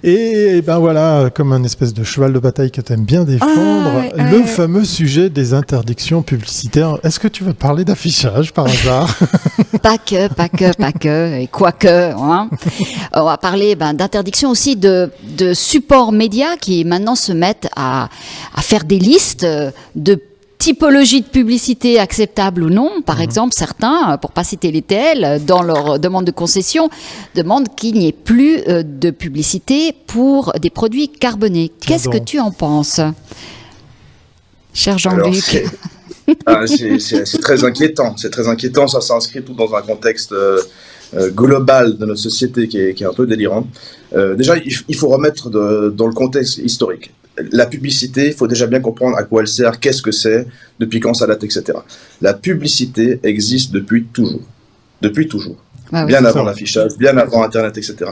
Et ben voilà, comme un espèce de cheval de bataille que tu aimes bien défendre, le fameux sujet des interdictions publicitaires. Est-ce que tu veux parler d'affichage par hasard? Pas que, et quoique. Hein. On va parler d'interdiction aussi de supports médias qui maintenant se mettent à faire des listes de typologie de publicité acceptable ou non. Par exemple, certains, pour pas citer les TL, dans leur demande de concession, demandent qu'il n'y ait plus de publicité pour des produits carbonés. Qu'est-ce que tu en penses, cher Jean-Luc? C'est très inquiétant. C'est très inquiétant. Ça s'inscrit tout dans un contexte global de notre société qui est un peu délirant. Déjà, il faut remettre dans le contexte historique. La publicité, il faut déjà bien comprendre à quoi elle sert, qu'est-ce que c'est, depuis quand ça date, etc. La publicité existe depuis toujours. Depuis toujours. Ah oui, bien avant l'affichage, bien avant Internet, etc.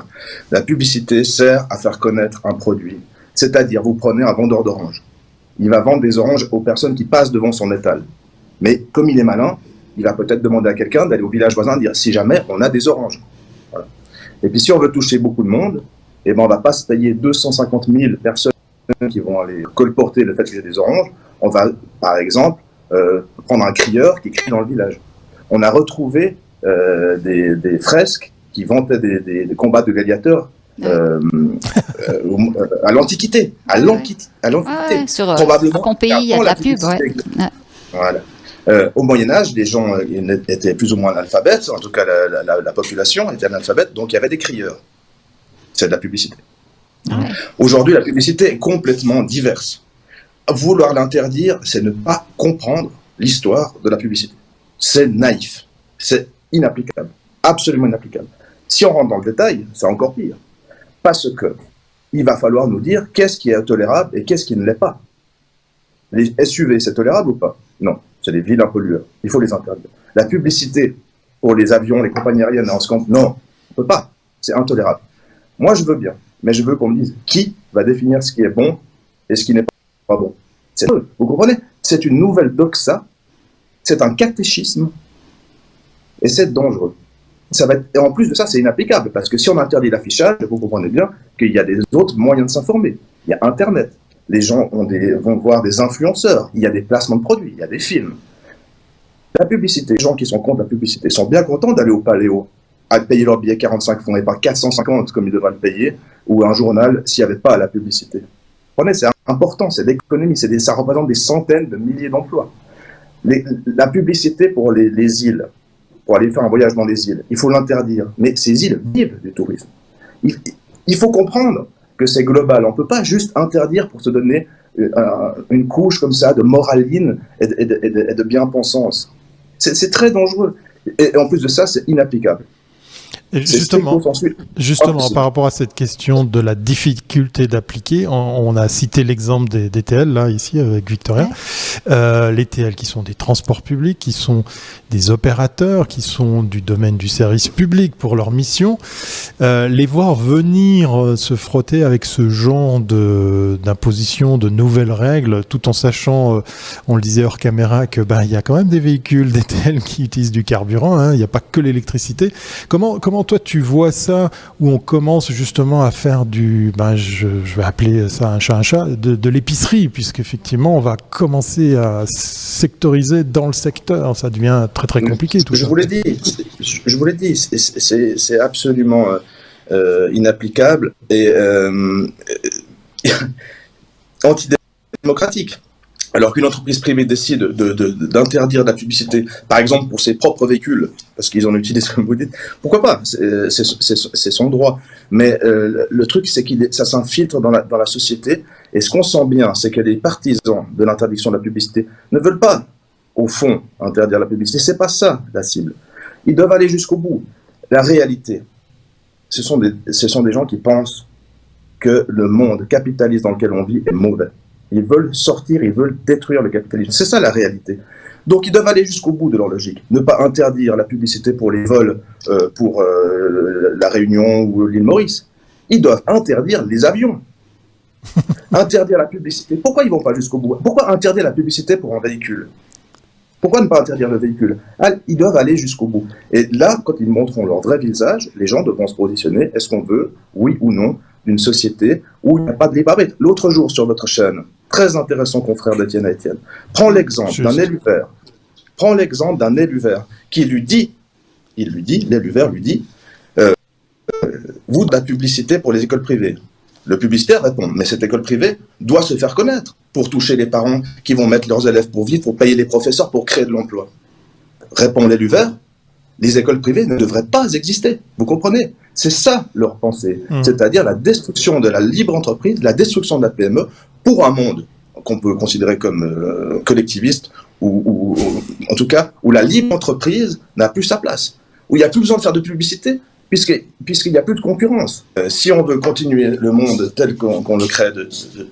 La publicité sert à faire connaître un produit. C'est-à-dire, vous prenez un vendeur d'oranges. Il va vendre des oranges aux personnes qui passent devant son étal. Mais comme il est malin, il va peut-être demander à quelqu'un d'aller au village voisin et dire « si jamais on a des oranges ». Voilà. Et puis si on veut toucher beaucoup de monde, eh ben, on ne va pas se payer 250 000 personnes qui vont aller colporter le fait que j'ai des oranges. On va, par exemple, prendre un crieur qui crie dans le village. On a retrouvé des fresques qui vantaient des combats de gladiateurs à l'Antiquité. Probablement. À Pompéi, il y a de la pub. Voilà. Au Moyen-Âge, les gens étaient plus ou moins analphabètes, en tout cas la population était analphabète, donc il y avait des crieurs. C'est de la publicité. Ouais. Aujourd'hui, la publicité est complètement diverse. Vouloir l'interdire, c'est ne pas comprendre l'histoire de la publicité. C'est naïf. C'est inapplicable. Absolument inapplicable. Si on rentre dans le détail, c'est encore pire. Parce que il va falloir nous dire qu'est-ce qui est tolérable et qu'est-ce qui ne l'est pas. Les SUV, c'est tolérable ou pas? Non. C'est des vilains pollueurs. Il faut les interdire. La publicité pour les avions, les compagnies aériennes, non, on ne peut pas. C'est intolérable. Moi, je veux bien. Mais je veux qu'on me dise qui va définir ce qui est bon et ce qui n'est pas bon. Vous comprenez? C'est une nouvelle doxa, c'est un catéchisme, et c'est dangereux. Et en plus de ça, c'est inapplicable, parce que si on interdit l'affichage, vous comprenez bien qu'il y a des autres moyens de s'informer. Il y a Internet, les gens vont voir des influenceurs, il y a des placements de produits, il y a des films. La publicité, les gens qui sont contre la publicité sont bien contents d'aller au Paléo, à payer leur billet 45 francs et pas 450 comme ils devraient le payer, ou un journal s'il n'y avait pas la publicité. Vous comprenez, c'est important, c'est l'économie, ça représente des centaines de milliers d'emplois. La publicité pour les îles, pour aller faire un voyage dans les îles, il faut l'interdire. Mais ces îles vivent du tourisme. Il faut comprendre que c'est global. On ne peut pas juste interdire pour se donner une couche comme ça de moraline et de bien-pensance. C'est très dangereux. Et en plus de ça, c'est inapplicable. Et justement, par rapport à cette question de la difficulté d'appliquer, on a cité l'exemple des TL, là, ici, avec Victoria. Les TL qui sont des transports publics, qui sont des opérateurs, qui sont du domaine du service public pour leur mission. Les voir venir se frotter avec ce genre d'imposition, de nouvelles règles, tout en sachant, on le disait hors caméra, que il y a quand même des véhicules, des TL qui utilisent du carburant, hein, il n'y a pas que l'électricité. Comment toi tu vois ça, où on commence justement à faire je vais appeler ça un chat, de l'épicerie, puisqu'effectivement on va commencer à sectoriser dans le secteur, ça devient très très compliqué tout ça. Je vous l'ai dit, c'est absolument inapplicable et antidémocratique. Alors qu'une entreprise privée décide d'interdire la publicité, par exemple pour ses propres véhicules, parce qu'ils en utilisent comme vous dites, pourquoi pas? C'est son droit. Mais le truc, c'est que ça s'infiltre dans la société. Et ce qu'on sent bien, c'est que les partisans de l'interdiction de la publicité ne veulent pas, au fond, interdire la publicité. C'est pas ça la cible. Ils doivent aller jusqu'au bout. La réalité, ce sont des gens qui pensent que le monde capitaliste dans lequel on vit est mauvais. Ils veulent sortir, ils veulent détruire le capitalisme. C'est ça la réalité. Donc ils doivent aller jusqu'au bout de leur logique. Ne pas interdire la publicité pour les vols pour la Réunion ou l'île Maurice. Ils doivent interdire les avions. Interdire la publicité. Pourquoi ils ne vont pas jusqu'au bout? Pourquoi interdire la publicité pour un véhicule? Pourquoi ne pas interdire le véhicule? Ils doivent aller jusqu'au bout. Et là, quand ils montreront leur vrai visage, les gens devront se positionner. Est-ce qu'on veut, oui ou non, d'une société où il n'y a pas de libre arbitre? L'autre jour, sur votre chaîne, très intéressant, confrère d'Étienne à Étienne, prends l'exemple d'un élu vert. Prends l'exemple d'un élu vert qui lui dit, l'élu vert lui dit, vous, de la publicité pour les écoles privées. Le publicitaire répond, mais cette école privée doit se faire connaître pour toucher les parents qui vont mettre leurs élèves pour vivre, pour payer les professeurs, pour créer de l'emploi. Répond l'élu vert, les écoles privées ne devraient pas exister. Vous comprenez? C'est ça leur pensée. C'est-à-dire la destruction de la libre entreprise, la destruction de la PME pour un monde qu'on peut considérer comme collectiviste ou en tout cas où la libre entreprise n'a plus sa place, où il n'y a plus besoin de faire de publicité puisqu'il n'y a plus de concurrence. Si on veut continuer le monde tel qu'on le crée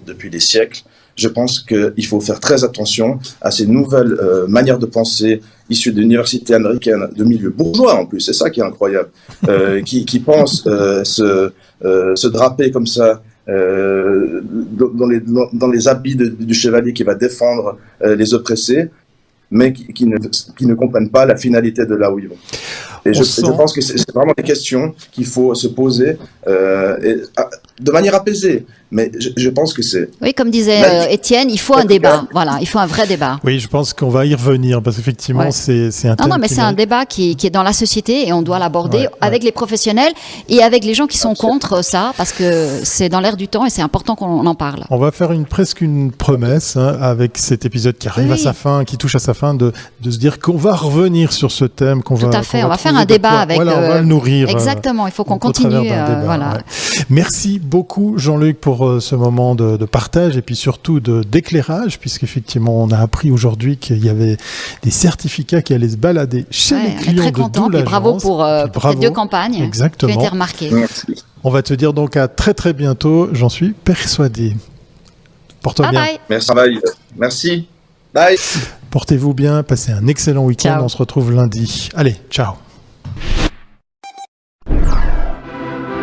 depuis des siècles, je pense qu'il faut faire très attention à ces nouvelles manières de penser issues d'universités américaines, de milieux bourgeois en plus, c'est ça qui est incroyable, qui pensent se draper comme ça dans les habits du chevalier qui va défendre les oppressés, mais qui ne comprennent pas la finalité de là où ils vont. Et je pense que c'est vraiment des questions qu'il faut se poser de manière apaisée. Mais je pense que c'est... Oui, comme disait Étienne, il faut un débat. Voilà, il faut un vrai débat. Oui, je pense qu'on va y revenir parce qu'effectivement, c'est un thème. Non, mais c'est un débat qui est dans la société et on doit l'aborder avec les professionnels et avec les gens qui sont contre ça parce que c'est dans l'air du temps et c'est important qu'on en parle. On va faire presque une promesse avec cet épisode qui arrive à sa fin, qui touche à sa fin, de se dire qu'on va revenir sur ce thème. Tout à fait, on va faire un débat avec... Voilà, on va le nourrir. Exactement, il faut qu'on continue. Voilà. Merci beaucoup Jean-Luc pour ce moment de partage et puis surtout d'éclairage, puisqu'effectivement on a appris aujourd'hui qu'il y avait des certificats qui allaient se balader chez les clients de Doux l'agence. Bravo pour les 2 campagnes. Exactement. Qui ont été remarquées. Merci. On va te dire donc à très très bientôt, j'en suis persuadé. Porte-toi bien. Bye. Merci. Bye. Portez-vous bien, passez un excellent week-end. On se retrouve lundi. Allez, ciao.